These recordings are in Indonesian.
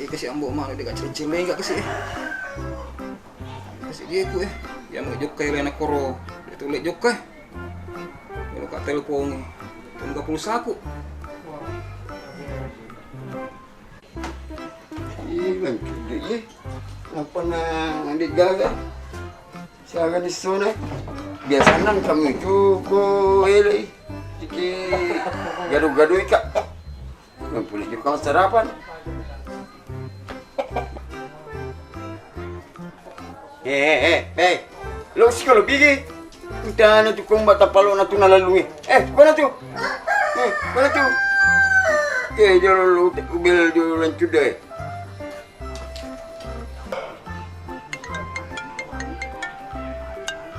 kasih ambok mana dia kecil enggak kasih. Kasih dia ku ya mau jok kay lena koro. Itu lek jok kay. Kalau ka telepon tunggu pulsaku. Ilan dia. Apa na andi gaga? Siaga di sana. Biasanya kami itu ko ele. Iki gaduh-gaduh ika. Nggak boleh juga sarapan. Lo sih kalau pergi, kita nanti kau bata palo nanti nalalui. Mana tu? Mana tu? Jangan lu ubel dulu lanjut deh.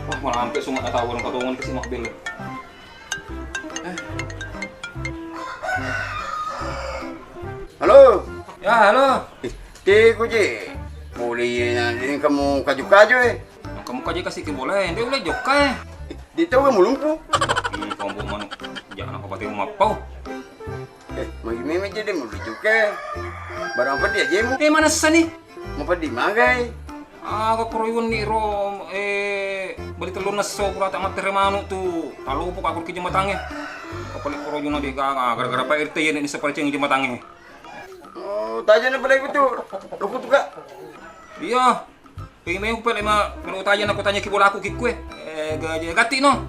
Wah, malah hampir semua tahu orang patungan ke si mobil. Halo? Ya, halo. Teko je. Boleh nanti kamu kaju-kaju Kamu kaji kasih ke boleh, dia boleh jokai. Di tahu kamu lumpuh? Kamu mana? Jangan aku pakai rumah pau. Magi meme jadi mau juga. Barang apa dia jemu? Mana sisa nih? Mau pergi magai? Aku keroyun nih rom. Beli telur naso pura tak materi manu tuh. Talu pok aku ke jembatannya. Kau pelik keroyun nanti gara-gara Pak RT ini seperti yang jembatannya. Oh, tanya apa lagi betul? Lukut juga? Iya. Pengen aku pelek mah kalau tanya aku tanya kibola aku kikue. Gati no.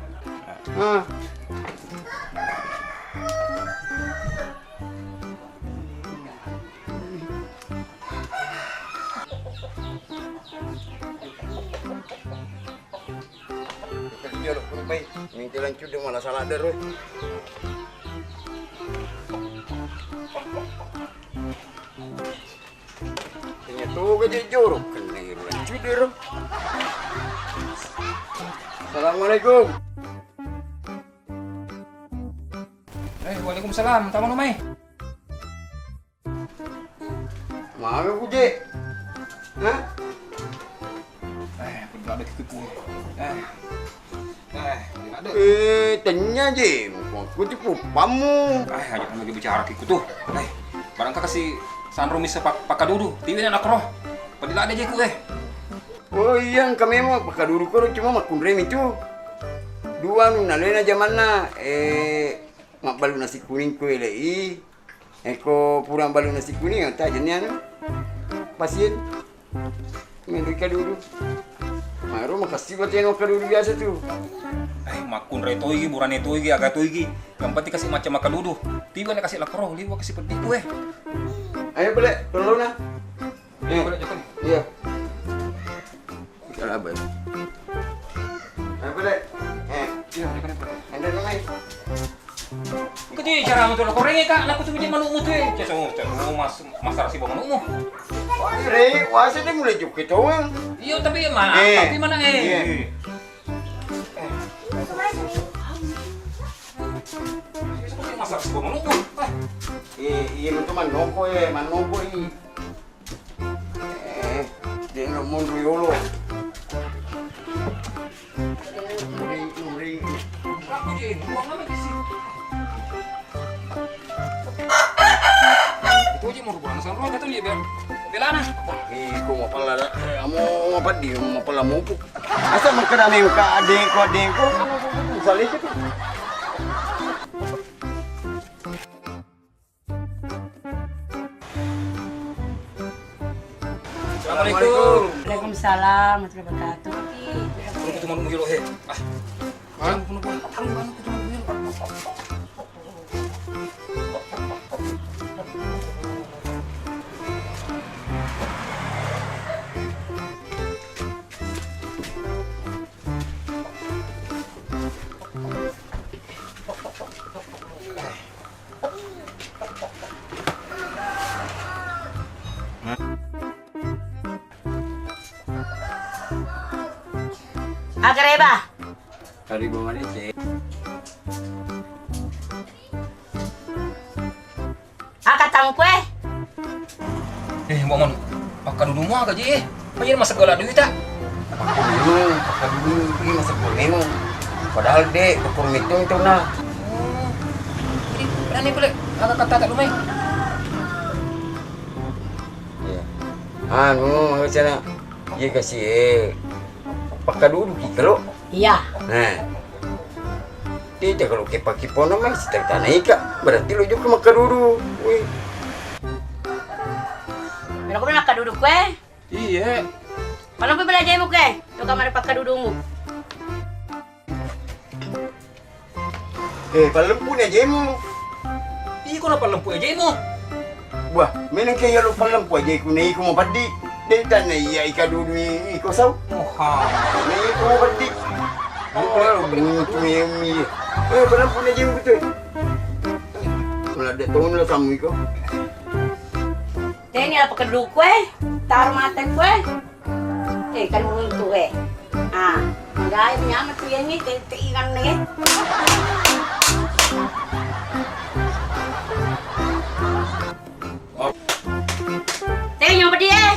Jorok pun baik. Minta lanjut dia malah salah der. Ternyata gaji jorok kena lanjut der. Assalamualaikum. Waalaikumsalam. Tamu nomai. Mana aku je? Hah? Tidak ada kikue. Ada. Tanya je. Aku tipu pamu. Jangan lagi bicara kiku tuh. Barang kasih sanrumi sepak dulu. Tiwi anak roh. Padahal ada je ku Oh iya, kami mau pakai dulu koro cuma makun rem itu. Dua nuna lena zamanna. Mak balu nasi kuning ku elei. Eko purang balu nasi kuning atau jenisnya pasien. Mereka dulu. Maro makasih buat yang dulu biasa tuh. Makun reto iki, buran itu iki, agak itu iki. Yang penting kasih macam makan dulu. Tiba nih kasih lakro, liwa kasih pedih gue. Ayo boleh, tolong nah. Boleh jatuh. Iya. Kita apa? Ayo boleh. Iya, boleh. Anda namai. Kecil cara untuk lakro ini kak, aku tuh bikin manu tuh. Mau masalah sih bawa manu. Wah, re, wah saya mulai juga tuh. Iya, tapi mana masak sih bawa manu. Iya itu manoko manoko ini. Dia ngomong dulu. Muri. Aku jadi buang lama di sini. Itu aja mau buang sama roh, dia biar belana. Kau mau pala, mau apa dia mau pala mupuk. Asal makan ame ka adengko. Salih itu. Assalamualaikum. Waalaikumsalam warahmatullahi wabarakatuh. Aku cuma mau ngilo Agareba. Karibu manite. Akatang kue. Mbak Mon, pakai dulu mau gaji. Bayar masa gala duit tak? Pakai dulu ini masa boleh. Padahal dek ukur itu nah. Jadi berani boleh agak kata tak lumai. Ya, Anu, macam dia kasih pakai dulu kalau. Iya. Nah, tidak kalau kipa-kipa nama setek tanah ika, berarti lo juga makan dulu. Wih, Pero ko na nakaduduk kwe. Iya. Paano pa belajar mo kwe? Ito ka maripat kaduduk mo. paling punya jemu. Iya kok napa lempu aja mo? Wah, menang kaya lo paling po aja ko na iko mo padi. Dahil tanah iya ika dulu iko saw. Moha. Na iko mo padi. Kalau bunyi cumi. Paling punya jemu betul. Malada tahun lah kamu iko. Dahil nila pa kaduduk kwe. Taro mata kwe. Kan mo ito eh. Magaya niya matuyan ni. Tiikan na eh. Tengok nyo pa di eh.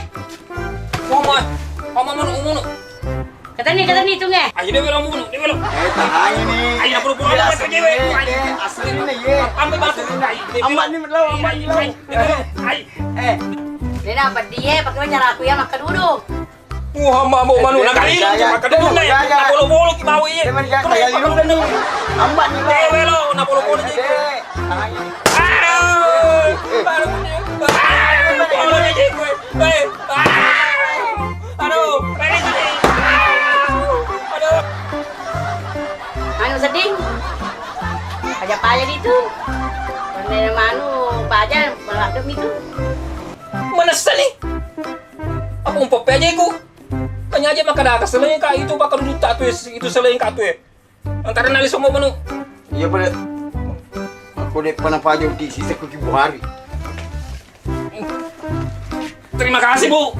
Mama. Mama umuno. Kata ni ito nga. Ayo deh belum umuno, deh belum. Tahan ini. Ayo na puro alam ka jewe. Asli ni ye. Ambil batu. Ambat ni melaw, ambat ni melaw. Ay. Dena pa di eh. Pakai cara aku ya makaduduk. Wah, mau manu na kali. Maka dulu na. Na bolo-bolo ki bawi ye. Teman kaya yun ni. Ambat ni Deh belo, na bolo-bolo je. Tahan ini. Aduh. Baru punya. Bolo je kowe. Aduh, ready tadi. Aduh. Anu seding. Pajak-pajak itu. Kanda manu pajak balak itu. Mana nih? Aku umpap aja ku. Tanya aja makadakas selain ka itu bakal duduk tak tuh itu selain ka tuh. Antara nali semua menu. Iya pada. Aku dek pernah pajak di sisa kuki buhari. Terima kasih bu.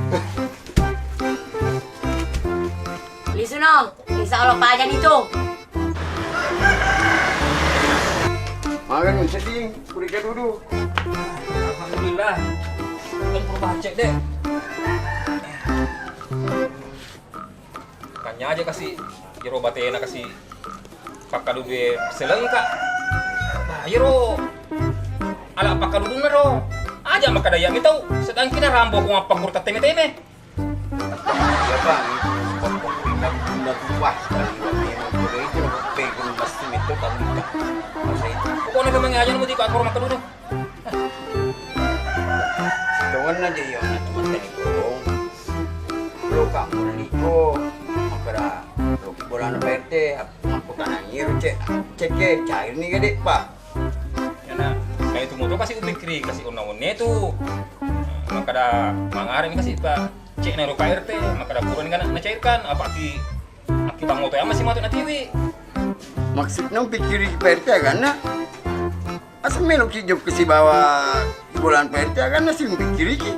Lisuno, insya Allah pajak itu. Makan seding, kurika dulu. Alhamdulillah. Kan perlu baca deh. Kanya aja kasih jero batena kasih pakadu be selain kak. Nah, jero ala pakadu na ro. Aja makadaya mi tahu sedang kina rambo ko apa kurta teme-teme. Ya bang, pokok kita udah tua sekali. Memang itu pegang pasti itu kalau tidak. Masa itu. Pokoknya memang aja mo di ka ako makadu do. Kawan aja ya, teman tadi kong. Lo kamu liko, makara lo bola na perte, aku tanah nyiru cek cair nih gede pak. Yana, nah itu motor kasih upikri kasih una-una itu. Makada mangarin kasih pak cek na ruka RT, makada buruan kan nacairkan apa aki bang motor yang masih matut na tiwi. Maksudnya pikir perte kan na? Asal melok hijau ke si bawah bulan perte kan nasi pikir iki.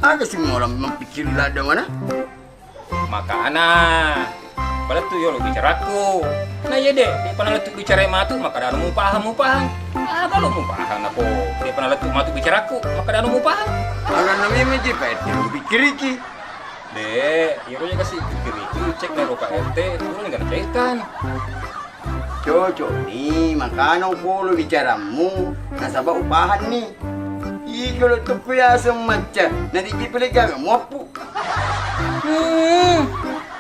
Agak sih orang memikir lada mana? Maka anak pada tuh yo lo bicaraku. Nah ya deh, dia pernah letuk bicara matu, maka ada mau paham. Kalau mau paham aku, dia pernah letuk matu bicaraku, maka ada mau paham. Agak namanya meja perte, pikir iki. Deh, hero nya kasih pikir itu cek nih ruka RT, turun nggak cairkan. Cocok nih, makanya polo bicaramu, nasabah upahan nih. Ih kalau tuh kuya semacam, nanti dipilih gak mau pu.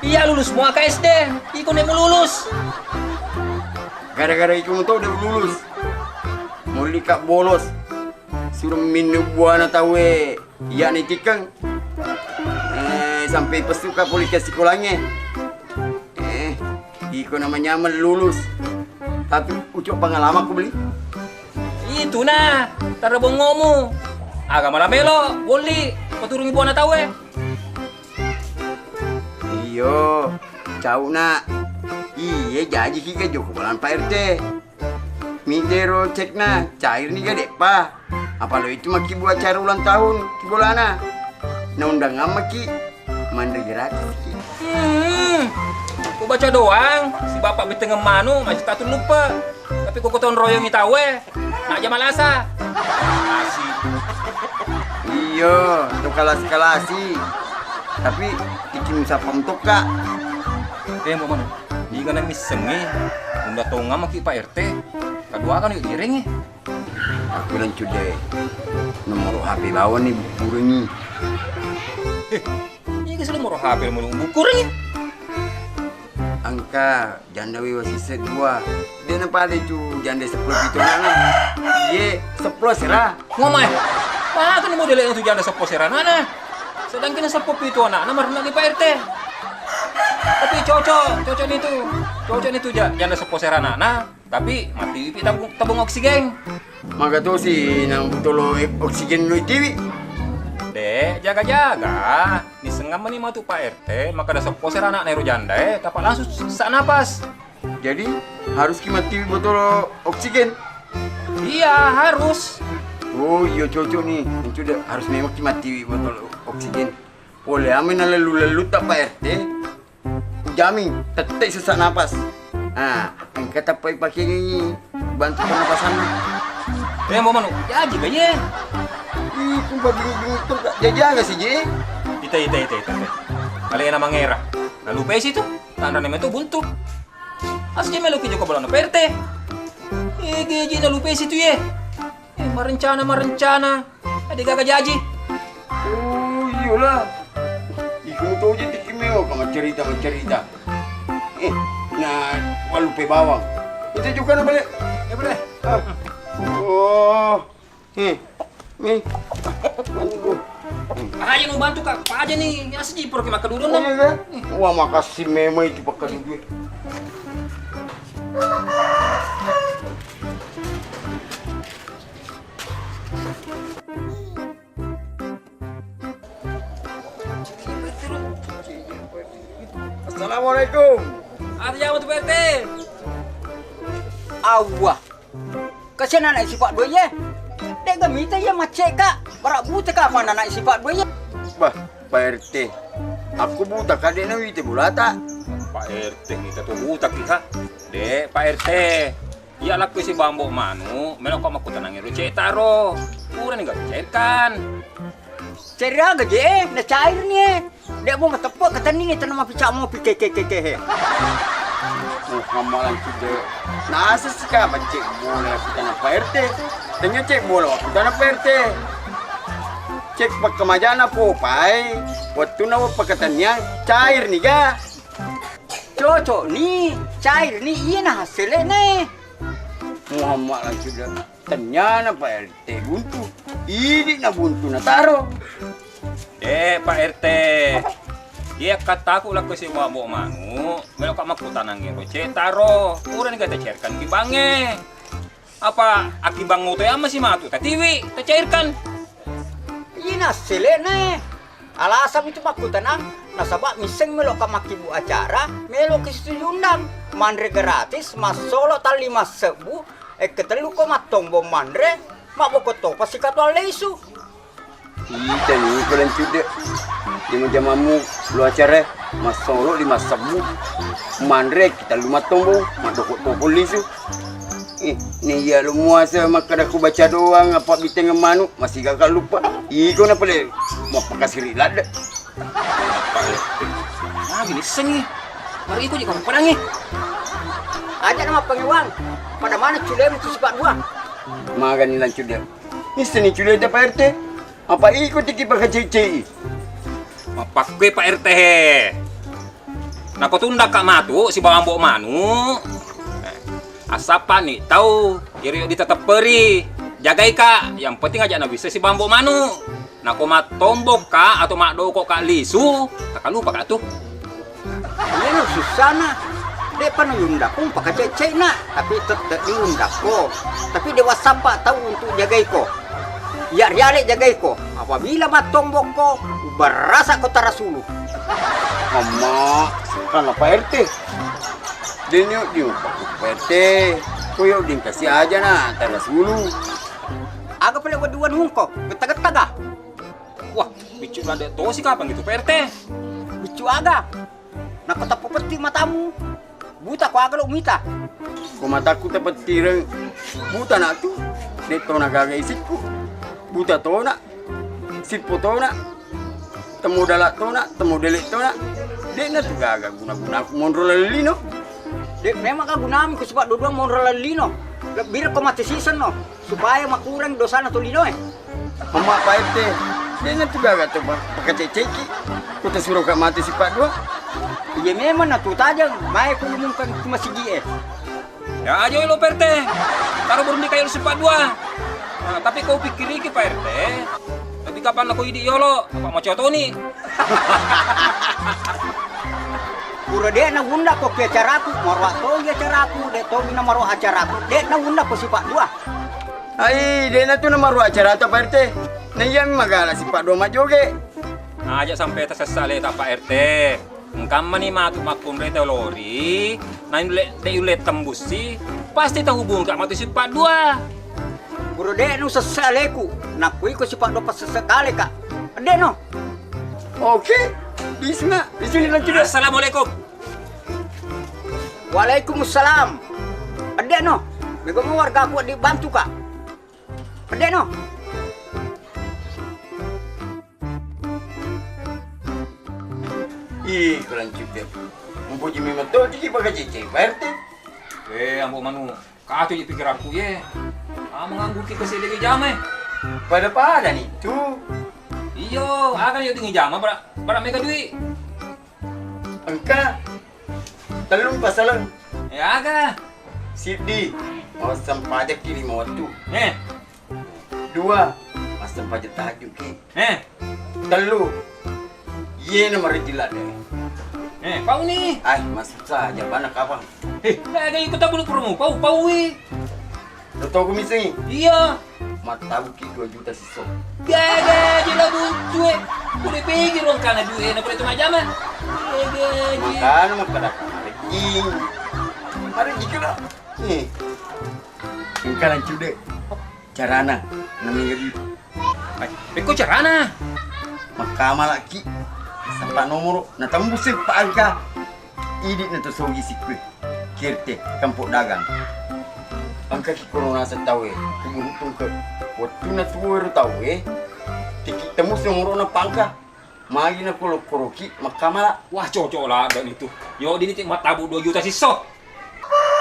Iya lulus semua KSD, ikut nih mau lulus. Gara-gara ikut tuh udah lulus, mau likak bolos, suruh minum buah na tawe, iya nih tikang. Sampai pesuka polisi sekolahnya. Iko namanya lulus. Tapi ucap pengalaman aku beli. Itu nah, tara bongomu. Aga malamelo, boleh. Paturungi buah na tawe. Iyo, cau nak. Iya jadi kita joko balan Pak RT. Midero cek na, cair nih gak dek pa. Apa lo itu maki buat acara ulang tahun ki bolana. Nah undang maki mandiri gratis ki. Aku baca doang, si bapak beteng manu masih tatun lupa. Tapi kok tahun royong itawe, nak aja malasa. Masih. Iyo, itu kalasi. Tapi ikin sa pamtok kak. Mau mana? Di kana misengi, unda tonga maki Pak RT. Kedua kan yuk direng. Aku dan cude nomor HP bawah nih buru nih. Ini kan sudah murah HP mau kurang ya. Angka janda wasi sedua. Dia nampak ada tu janda 10 itu anak. Ye 10 serah. Ngomai. Wah, kan model yang tu janda sepo serana nah. Sedangkan sepo itu anak nomor lagi Pak RT. Tapi cocok itu janda sepo serana nah. Tapi mati tabung oksigen. Maka tu si nang betul oksigen lu TV. Dek, jaga-jaga. Di sengam ni matu Pak RT, maka dah sepo serana neru janda dapat langsung sesak napas. Jadi harus kimat TV botol oksigen. Iya, harus. Oh iya cocok nih. Sudah harus memang kimat TV botol oksigen. Boleh amin lalu tak Pak RT. Jamin tetap sesak napas. Ah, yang kata pakai bantu pernapasan. Mau manu? Jaji kaya. Itu bingung tuh jaga sih je. Ita. Kalian nama ngerah. Nah lupa sih tuh. Tanda nama itu buntu. Asli meluki juga bola Pak RT. Gaji na lupa sih tuh ye. Merencana. Ada gagak jaji. Oh iyalah. Iku tahu je tik meo kamu cerita. Nah, lupa bawang. Itu juga nak balik. Ya boleh. Oh. Nih. Aja mau bantu kak. Apa aja nih? Ya sih pergi makan dulu Oh iya. Wah makasih memang itu pakai duit. Assalamualaikum. Ada yang mau Pak RT. Awah. Kasihan anak sifat dua ye. Dek gemita ya macet kak. Barak buta kak mana anak sifat dua ye. Bah, Pak RT. Aku buta kadek na wite bulata. Pak RT kita tuh buta kita. Dek Pak RT. Ya laku si bambu manu, melok kok maku tenangin rucet taro. Kurang enggak cairkan. Ceria gaje, na cair ni. Dek mau ketepuk ketening itu nama picak mau pikeke. Hamalan sudah. Nasa sika cek bola kita na Pak RT. Tanya cek bola kita na Pak RT. Cek pak kemajana po pai. Waktu na pakatanya cair nih ga. Cocok ni, cair ni iya na hasilnya ni. Muhammad sudah. Tanya na Pak RT buntu. Ini na buntu na taro. Pak RT. Dia kataku laku si bambu manu, melok kok maku tanangin rucet taro. Kurang enggak cairkan ki bange. Apa aki bang ngoto ya masih matu tatiwi, cairkan. Iya na hasilnya ni. Alasan itu maku tenang. Nasabak miseng melok ka makibu acara, melok ke situ undang. Mandre gratis, mas solo tali mas sebu. Ketelu ko matong bom mandre, mak bokoto pasti katwal lesu. Kita ni kalian sudah. Di jamamu lu acara mas solo di mas sebu. Mandre kita lu matong bom, mak dokot polis tu. Ni ya lu muasa maka aku baca doang apa biteng manu masih gagal lupa. Iko na pala mapakasiri lada. Ah, gini sengi. Mari ikut kamu perangi. Aja nama pengiwang. Pada mana culem itu sifat dua? Makan ni lanjut dia. Ni seni culai dah Pak RT. Apa ikut tiki pakai cici? Pakai Pak RT. Nah kau tunda kak matu si bambu manu. Asapa nih tahu iri di tetap peri. Jagai kak. Yang penting aja na bisa si bambu manu. Nah kau mat tombok kak atau mak doko kak lisu. Kakak lupa kak tuh. Ini susah nak. Dia pernah yundak pun pakai cecek nak, tapi tetap diundak ko. Tapi dia wasapa tahu untuk jagai ko. Ya riale jagai ko. Apabila matombok ko, berasa ko tarasulu. Mama, kan Pak RT. Dia Pak RT. Koyo din kasih aja na taras dulu. Agak pala waduan hungko, getag-getag ah. Wah, bicu lada to sih kapan gitu Pak RT? Bicu aga. Nakatapo peti matamu. Buta ko agak lo umita. Kumataku dapat tirang buta na tu. Dito nagagaisip ko. Buta to na. Sipo to na. Temu dala to na. Temu delik to na. Di na tu gaga guna-guna aku mondro lalino. Dek memang ka gunami ko sebab dua-dua mau lino. Lebih ko mati season no. Supaya makurang dosa na tulino eh. Mama Pak RT. Dia nanti gak tuh pakai ceceki. Kita suruh kak mati si Pak Dua. Iya memang na tuh tajang, mai ku lumungkan cuma sigi Ya aja lo Pak RT. Taruh burung di kayu sepat dua. Nah, tapi kau pikir iki Pak RT. Tapi kapan aku idi yolo? Apa mau coto nih? Pura dek na unda ko ke acaraku, marwa to ge acaraku, dek to mina marwa acaraku. Dek na unda ko si Pak Dua. Ai, dia na tuh nama ruang acara atau Pak RT. Nah iya magala si Pak Dua majoge. Nah, aja sampai tersesale tak Pak RT. Engkam mani matu makun re lori. Nah de ulet tembusi. Pasti tahu hubung kak mati si Pak Dua. Pura dek nu sesaleku, nak kui ko si Pak Dua pas sesekali kak. Dek no. Oke, bismillah. Di sini lanjut. Assalamualaikum. Waalaikumsalam. Dek no. Bego mau warga aku dibantu kak. Dek no. Ih, kelanjut deh. Mempuji memang tuh tiki pakai cece, Pak RT. Ambo manu. Kacau je pikiranku ye. Menganggur kita sedikit jam Pada nih tuh. Iyo, akan yo tinggi jam bara mega duit. Angka telung pasalan. Ya aga. Sidi, masam pajak kiri mau tuh. Eh, Dua, masam pajak tajuk ki. Telu, ye nomor jilat deh. Pau nih. Ay, masuk saja, mana kapan? Ada ikut tak belum promo. Pau wi. Lo tau komisi? Iya. Mata ki 2 juta sisok. Gaga je lah buntu Boleh pikir orang kana duit nak boleh tu macam mana? Gaga je. Makanya makadakan lagi. Hari jika lah. Nih, engkau lanjut deh. Carana, namanya gitu. Peko carana. Makama lagi. Sampai nomor, na tembus Pak Angka. Idit na to sogi sikwe. Kirte, kampung dagang. Angka ki corona sa tahu kumuntong ke. Waktu na tuwer tahu Tiki tembus nomor na pangka. Magi na koroki makama. Wah cocok lah dan itu. Yo di ni matabu 2 juta siso.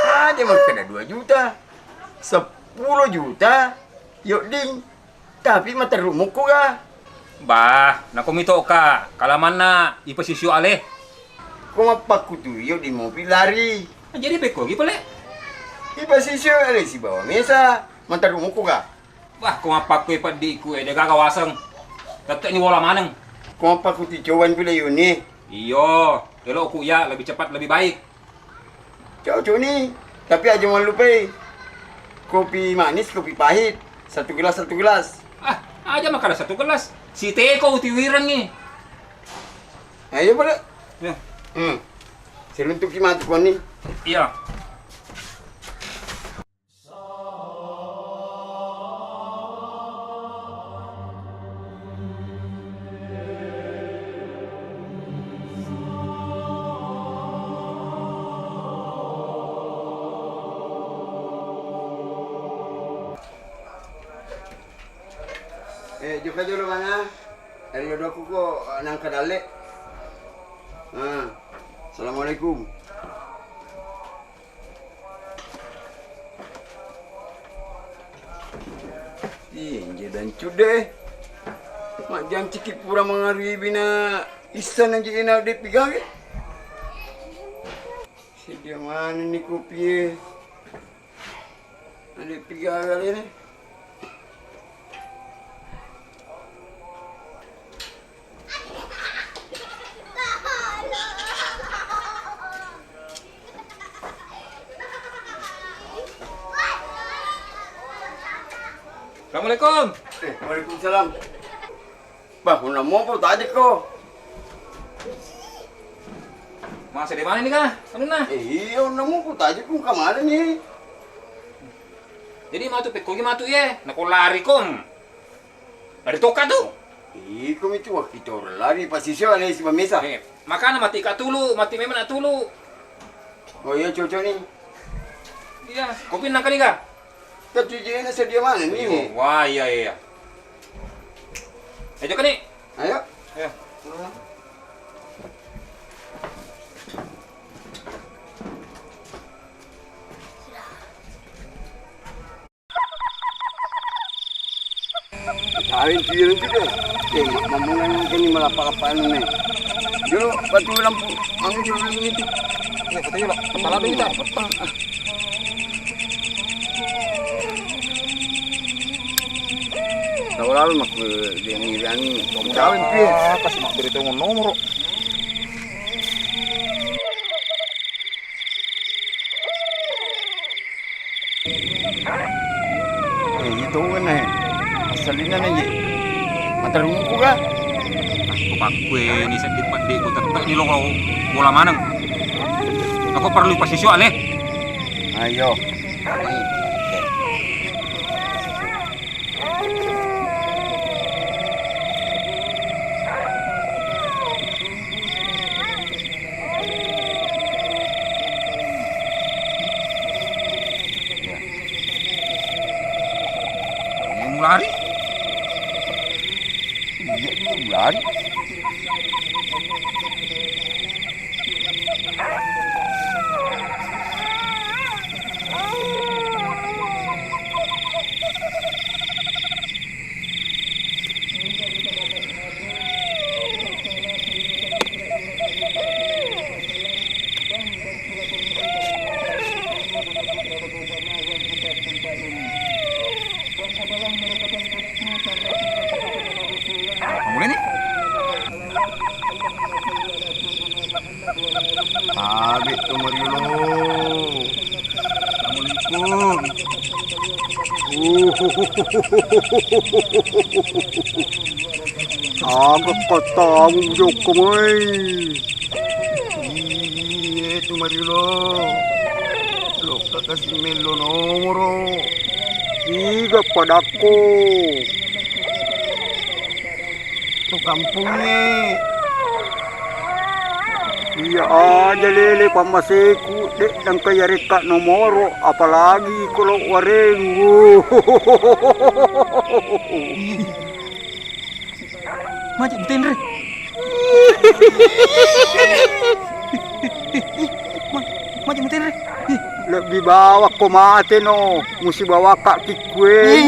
Ada makna 2 juta. 10 juta. Yuk ding. Tapi mata rumuku ga. Bah, nak komito ka. Kalaman na ipasisyo ale. Kung mapakutu yuk di mobil lari. Jadi peko gi pale. Ipasisyo ale si bawah mesa. Mata rumuku ga. Wah, kung apakoy pa di ko de gagawasang. Tatek ni wala manang. Kung mapakutu jawan pila yun eh. Iyo, kalau kuya lebih cepat lebih baik. Cocok nih. Tapi aja jangan lupa kopi manis, kopi pahit. 1 gelas, 1 gelas. Aja makan 1 gelas. Si Teko utiwiran nih. Ayo pada. Ya. Seruntuk gimana tuh nih? Iya. Juga dulu mana? Dari jodoh aku kok nang kadale. Assalamualaikum. Iya dan cude. Mak jam cikit pura mengarui bina isan aja ina de pigang. Si dia mana ni kopi? Ada pigang kali ni. Assalamualaikum. Waalaikumsalam. Bah, una mo po tadi ko. Masih di mana nih kah? Anu nah. Iya, una mo po tadi kung kamana ni. Jadi matu peko gi matu ye. Nako lari kom. Lari toka tuh. Kung itu waktu itu lari pasisyo ani si pamesa. Makana mati ka tulu, mati memang na tulu. Oh iya cocok nih. Iya, kopi nang kali ka? Katujian sa dia mana ni? Wah, iya. Ayo kan nih. Ayo. Ya. Kawin tuyo itu deh. Mamungan kini malapa-lapaan nih. Dulu batu lampu, angin dulu itu. Ya, betul yun. Salah doon kita. Lalu mak deni kawin tuyo. Kasih mak berita ng nomor. Itu kan asalnya aja. Matarungan ko ka. Pakwe ni sakit pandi ko tatay ni lo bola manang. Ako perlu pasisyo ale. Ayo. Lari. Lari. Mulai nih. Abi tu Mariolo. Assalamualaikum. Agak katamu jok kamay. Iya tu Mariolo. Lo kakasih melo nomoro. Tiga padaku. Itu kampungnya. Iya aja lele pamasiku dek dan kaya reka nomoro apalagi kalau warengu. Maju betin re. Maju betin re. Lebih bawa ko mati no, musi bawa kak kikwe.